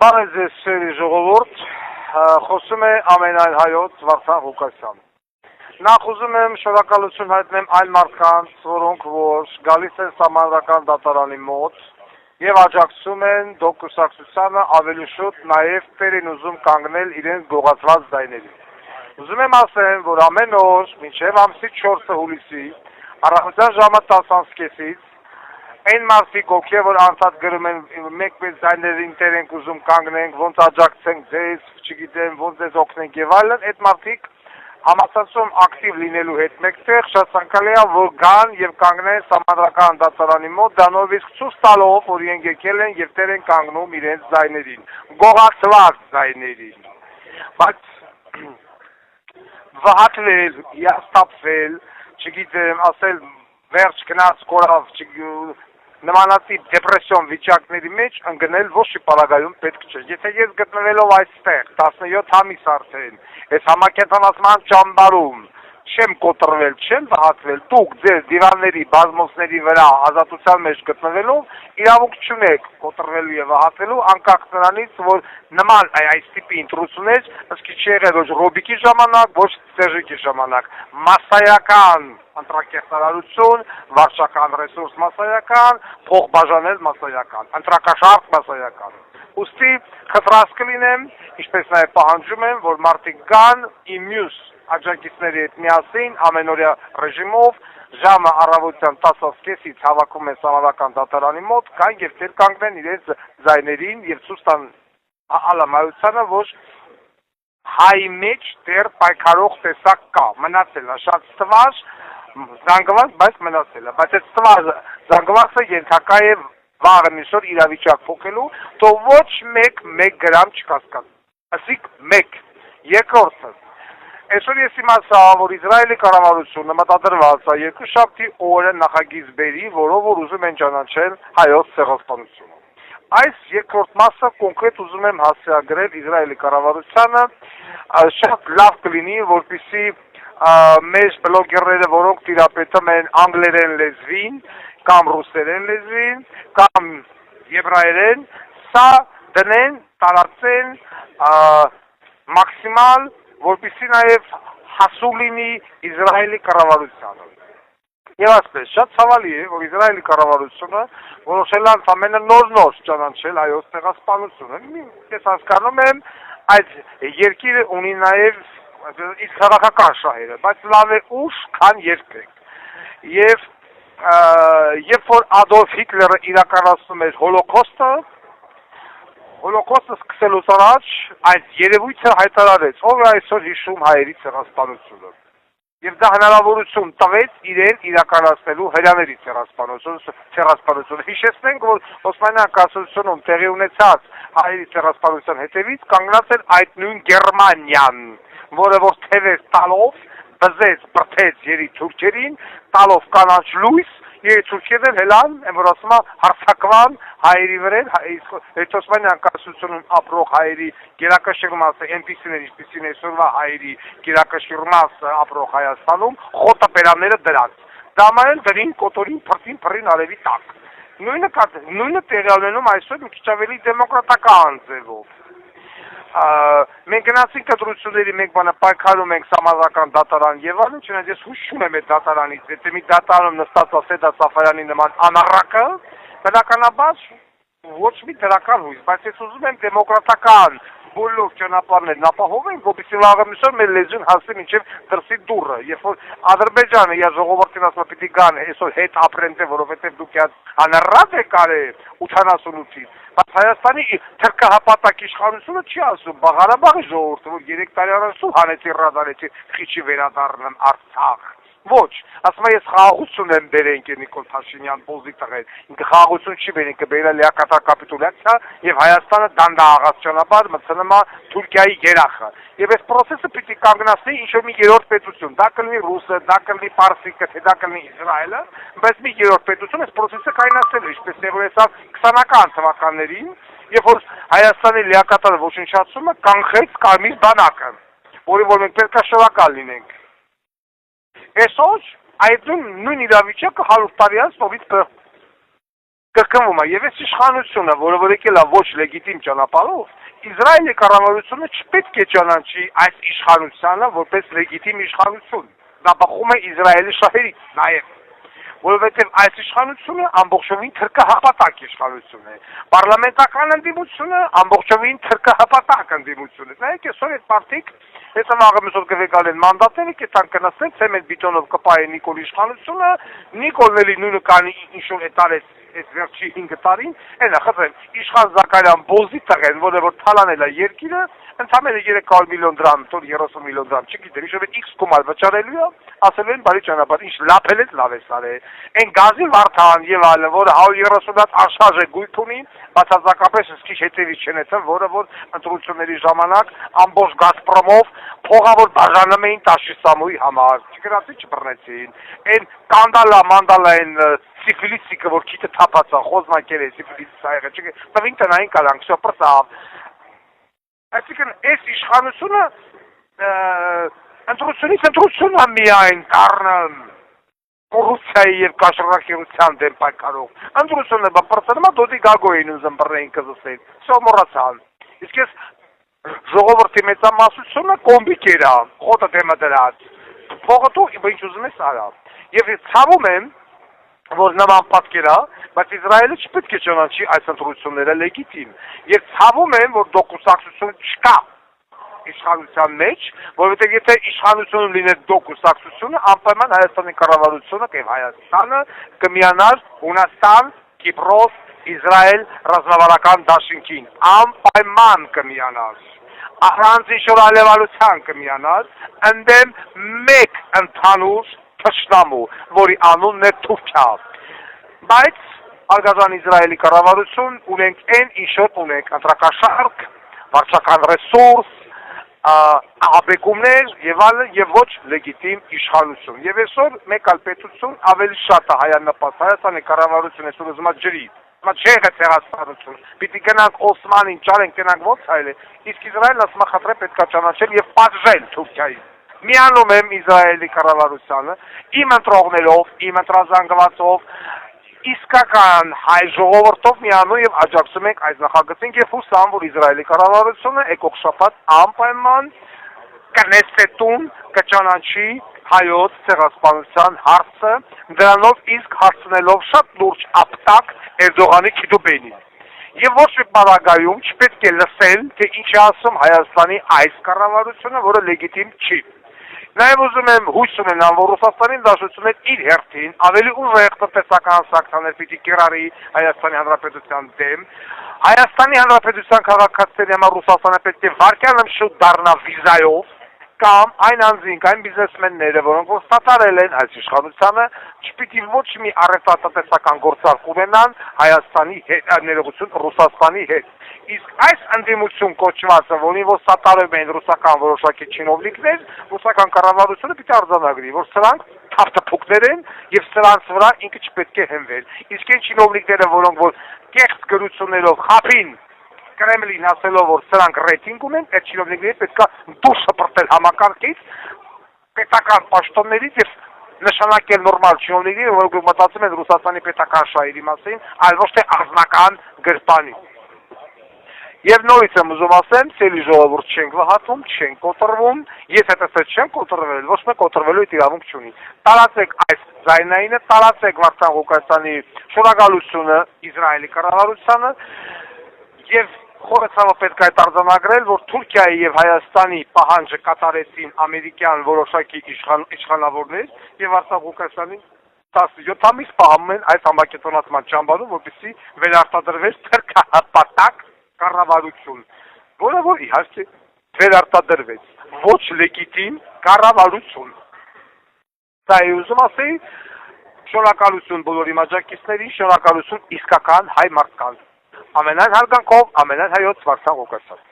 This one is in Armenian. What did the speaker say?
Բարև ձեզ սերի ժողովուրդ, խոսում է ամենայն հայոց Վարդան Ղուկասյան։ Նախ ուզում եմ շնորհակալություն հայտնեմ այն մարդկանց, որոնք որ գալիս են Սահմանադրական դատարանի մոտ եւ աջակցում են դոկուսակցությանը ավելի շուտ նաեւ տերին ուզում կանգնել իրենց գողացված ձայներին։ Ուզում եմ ասեմ, որ ամեն օր մինչեւ ամսի 4 հուլիսի առավոտյան ժամը 10:30-ից այն մարդիկ, ովքեր որ անդադ գրում են մեկ-մեկ ձայներին տեր ենք ուզում կանգնենք, ոնց աջակցենք ձեզ, չգիտեմ, ոնց ձեզ օգնենք եւ այլն, այդ մարդիկ համացածում ակտիվ լինելու հետ մեկտեղ շատ ցանկալի է, որ գան եւ կանգնեն Սահմանադրական դատարանի մոտ, դրանով իսկ ցույց տալով, որ իրենք եկել են եւ տեր են կանգնում իրենց ձայներին, գողացված ձայներին։ Բայց վհատվել, հիասթափվել, չգիտեմ, ասել վերջ գնաց կորավ, նմանատիպ դեպրեսիոն վիճակների մեջ ընկնել ոչ մի պարագայում պետք չէ։ Եթե ես գտնվելով այստեղ 17 ամիս արդեն, այս համակենտրոնացման ճամբարում չեմ կոտրվել, չեմ վհատվել, դուք ձեր դիվանների, բազմոցների վրա ազատության մեջ գտնվելով իրավունք չունեք կոտրվելու եւ վհատվելու, անկախ նրանից, որ նման այս տիպի ընտրություններ ըստ չի եղել ոչ Ռոբիկի ժամանակ, ոչ Սերժիկի ժամանակ, մասսայական ընտրակերտարարություն, վարչական ռեսուրս մասսայական, փող բաժանել մասսայական, ընտրակաշարք մասսայական։ Ուստի խնդրած կլինեմ, ինչպես նաև պահանջում եմ, որ մարդիկ գան իմ մյուս աջակիցների հետ միասին ամենօրյա ռեժիմով ժամը առավոտյան 10:30-ից հավաքում են Սահմանադրական դատարանի մոտ, կան եւ տեր կանգնեն իրենց ձայներին եւ ցույց տան ալամայությանը, որ հայ մեջ դեռ պայքարող տեսակ կա, մնացել է շատ ստվար, զանգված, բայց մնացել է, բայց այդ զանգվածը ենթակա է վաղը միսօր իրավիճակ փոխելու, թող ոչ մեկ գրամ չկասկած, ասիկ մեկ, երկրորդը, այսօր ես իմացա, որ Իսրայելի կառավարությունը մտադրված է երկուշաբթի օրը նախագիծ բերի, որով որ ուզում են ճանաչել հայոց ցեղասպանությունը։ Այս երկրորդ մասը կոնկրետ ուզում եմ հասցեագրել Իսրայելի կառավարությանը, շատ լավ կլինի, որպեսզի մեր բլոգերները, որոնք տիրապետում են անգլերեն լեզվին, կամ ռուսերեն լեզվին, կամ եբրայերեն, սա դնեն, տարածեն մաքսիմալ, որպեսզի նաև հասու լինի Իսրայելի կառավարությանը։ Եվ այսպես, շատ ցավալի է, որ Իսրայելի կառավարությունը որոշել է ընդամենը նոր ճանաչել հայոց ցեղասպանությունը։ Ես հասկանում եմ, այդ երկիրը ունի նաև իսկ քաղաքական շահերը, բայց լավ է ուշ, քան երբեք։ Եվ երբ որ Ադոլֆ Հիտլերը իրականացնում էր Հոլոկոստը սկսելուց առաջ այդ երևույթը հայտարարեց, ով է այսօր հիշում հայերի ցեղասպանությունը։ Եվ դա հնարավորություն տվեց իրեն իրականացնելու հրյաների ցեղասպանությունը։ Հիշեցնենք, որ Օսմանյան կառավարությունում տեղի ունեցած հայերի ցեղասպանության հետևից կանգնած էր այդ նույն Գերմանիան, որը որ թևեր տալով բզեց, բրդեց երի թուրքերին, տալով կանաչ լույս, երի թուրքերն հելան, որ ասում է հարցակվան հայերի վրա, այդ Օսմանյան կառավարությունում ապրող հայերի գերակշիռ մասը, այնպիսիներ, ինչպիսին այսօրվա հայերի գերակշիռ մասը ապրող Հայաստանում, խոտը բերանները դրած։ Դամանել դրին, կոտորին, փրտին արևի տակ։ Նույնը տեղի ունենում այսօր մի քիչ ավելի դեմոկրատական ձևով։ Մենք գնացինք կտրությունների մեկ բանը պայքարում ենք Սահմանադրական դատարան եւ այլն, չնայած ես հույս չունեմ այդ դատարանից, եթե մի դատարանում նստած է Սեդա Սաֆարյանի նման անառակը, բնականաբար ոչ մի դրական հույս, բայց ես ուզում եմ դեմոկրատական բոլոր ճանապարհներն ապահովենք, որպեսզի վաղը միսօր մեր լեզուն հասնի մինչև դրսի դուռը, երբ որ Ադրբեջանը իր ժողովրդին ասում է պիտի գան այսօր հետ ապրեն, որովհետև դուք անառակ եք արել 88-ից, բայց Հայաստանի թրքահապատակ իշխանությունը չի ասում, Ղարաբաղի ժողովուրդը, որ 3 տարի առաջ հանեցի ռադարեցի խիչի վերադառնան Արցախ։ Ոչ, ասում եմ ես խաղաղություն եմ բերենք Նիկոլ Փաշինյան պոզի տղեր, ինքը խաղաղություն չի բերենք, կբերել լիակատար կապիտուլյացիա եւ Հայաստանը դանդաղած ճանապարհ մտցնում է Թուրքիայի երախը։ Եվ այս process-ը պիտի կանգնացնի ինչ-որ մի երրորդ պետություն, դա կլինի ռուսը, դա կլինի պարսիկը, թե դա կլինի Իսրայելը, բայց մի երրորդ պետություն այս process-ը կայունացնելու, ինչպես եղել է 20-ական թվականներին, երբ որ Հայաստանի լիակատար ոչնչացումը կանխեց Կարմիր բանակը, որի որ մենք պետք է շնորհակալ լինենք։ Այսօր այդ նույն իրավիճակը 100 տարի անց նորից կրկնվում է եւ այս իշխանությունը, որը որ եկել է ոչ լեգիտիմ ճանապարհով, Իսրայելի կառավարությունը չպետք է ճանաչի այս իշխանությանը որպես լեգիտիմ իշխանություն։ Դա բխում է Իսրայելի շահերից նաեւ, որովհետեւ այս իշխանությունը ամբողջովին թրկահապատակ իշխանություն է։ Պարլամենտական ընդդիմությունը ամբողջովին թրկահապատակ ընդդիմություն է։ Նայեք այսօր այդ պարտիկ Եթե վաղը կվեկալեն մանդատները, կետան կնասեն, ցեմենտ բիտոնով կպայե Նիկոլ իշխանությունը, Նիկոլն էլի նույնը կանի ինչ-որ էտարեց այս վերջի 5 տարին, այնա խնդրեմ, իշխան Զաքարյան Բոզի տղեն, որը որ թալանել է երկիրը, ընդամենը 300 միլիոն դրամ, 30 միլիոն դրամ, չգիտեմ, ինչ-որ X գումար վճարելու է, ասելու են բարի ճանապարհ, ինչ լափել ես լավ ես արել։ Այն գազի վարդան եւ այլն, որը 130 հատ արշավ է գույք ունի, բացարձակապես սկիչ հետևից չնեցան, որը որ ընտրությունների ժամանակ ամբողջ Գազպրոմով փողավոր բաժանում էին Տաշիսամուի համար, չգրացի չբռնեցին, այն կանդալա այն սիֆիլիսիկը, որ քիթը թափած է, խոզնակեր է, սիֆիլիսը ա եղել, չգիտեմ, տվին տնային կալանք, շո պրծավ։ Այսինքն, այս իշխանությունը ընտրությունից ընտրություն է միայն դառնում կոռուպցիայի եւ կաշառակերության դեմ պայքարող։ Ընտրությունը բպրծնում է դոդի գագոյին ուզում բռնեին կզսել, շո մոռացան։ Իսկ ես ժողովրդի մեծամասնությունը կոմբիկ era, խոտը դեմը դրած, փողը դու ինչ ուզում ես արա։ Եվ ցավում եմ, որ նման պատկեր է, բայց Իսրայելը չպետք է ճանաչի այս ընտրությունները լեգիտիմ։ Եվ ցավում եմ, որ դոկուսակցություն չկա իշխանության մեջ, որովհետև եթե իշխանությունում լիներ դոկուսակցությունը, անպայման Հայաստանի կառավարությունը եւ Հայաստանը կմիանար Հունաստան, Կիպրոս, Իսրայել ռազմավարական դաշինքին, անպայման կմիանար։ Առանց ինչ-որ ալևալության կմիանար, ընդդեմ մեկ ընդհանուր թշնամու, որի անունն է Թուրքիա։ Բայց արգազան Իսրայելի կառավարություն ունենք այն ինչ-որ ունենք ընտրակաշարք, վարչական ռեսուրս, աղաբեկումներ եւ այլն եւ ոչ լեգիտիմ իշխանություն։ Եվ այսօր մեկ այլ պետություն ավելի շատ է հայանպաստ, Հայաստանի կառավարությունը այսօր ուզում է ջրի, չէ ցեղասպանություն։ Պիտի գնանք Օսմանին, ճարենք գնանք ո՞նց այլ է։ Իսկ Իսրայելն ասում է խնդրե պետք է ճանաչել եւ պատժել Թուրքիային։ Միանում եմ Իսրայելի կառավարությանը, իմ ընտրողներով, իմ ընտրազանգվածով, իսկական հայ ժողովրդով միանում եւ աջակցում ենք այս նախագծին եւ հուսամ, որ Իսրայելի կառավարությունը եկող շաբաթ անպայման կնեսետում կճանաչի հայոց ցեղասպանության հարցը, դրանով իսկ հարցնելով շատ լուրջ ապտակ Էրդողանի քիդուբենին։ Եվ ոչ մի բանագայում չպետք է լսել, թե ինչ է ասում Հայաստանի այս կառավարությունը, որը լեգիտիմ չի։ Նաև ուզում եմ հույս ունենամ, որ Ռուսաստանի Դաշնությունը իր հերթին ավելի ուժեղ տնտեսական սանկցիաներ պիտի կիրառի Հայաստանի Հանրապետության դեմ։ Հայաստանի Հանրապետության քաղաքացիների համար Ռուսաստանը պետք է վարկյանում շուտ դառնա վիզայով կամ այն անձինք, այն բիզնեսմենները, որոնք որ սատարել են այս իշխանությանը, չպիտի ոչ մի առևտրատնտեսական գործարք ունենան Հայաստանի հետ, ներողություն Ռուսաստանի հետ։ Իսկ այս ընդդիմություն կոչվածը, որին որ սատարում են ռուսական որոշակի չինովնիկներ, ռուսական կառավարությունը պիտի արձանագրի, որ սրանք թափթփուկներ են եւ սրանց վրա ինքը չպետք է հենվել։ Իսկ այն չինովնիկները, որոնք որ կեղծ գրություններով խափին Կրեմլին ասելով, որ սրանք ռեյտինգ ունեն, այդ չինովնիկները պետք է դուրս շպրտել համակարգից, պետական պաշտոններից եւ նշանակել նորմալ չինովնիկները, որոնք մտածում են Ռուսաստանի պետական շահերի մասին, այլ ոչ թե անձնական գրպանի։ Եվ նորից եմ ուզում ասեմ, ցելի ժողովուրդ չենք վհատում, չենք կոտրվում, եթե տեսած չենք կոտրվել, ոչ մեկ կոտրվելու իրավունք չունի։ Տարածեք այս ձայնայինը, տարածեք Վարդան Ղուկասյանի շնորհակալությունը Իսրայելի կառավարությանը եւ խորացավը պետք է արձանագրել, որ Թուրքիայի եւ Հայաստանի պահանջը կատարեցին ամերիկյան որոշակի իշխանավորներ եւ Վարդան Ղուկասյանին 17 ամիս պահում են այս համակետոնացման ճամբարում, որպեսզի վերարտադրվեր թրքահատակ կառավարություն, որը որ իհարկե վերարտադրվեց, ոչ լեգիտիմ կառավարություն։ Դա է ուզում ասեի, շնորհակալություն բոլորի աջակիցներին, շնորհակալություն իսկական հայ մարդկանց։ Ամենայն հարգանքով, ամենայն հայոց Վարդան Ղուկասյան։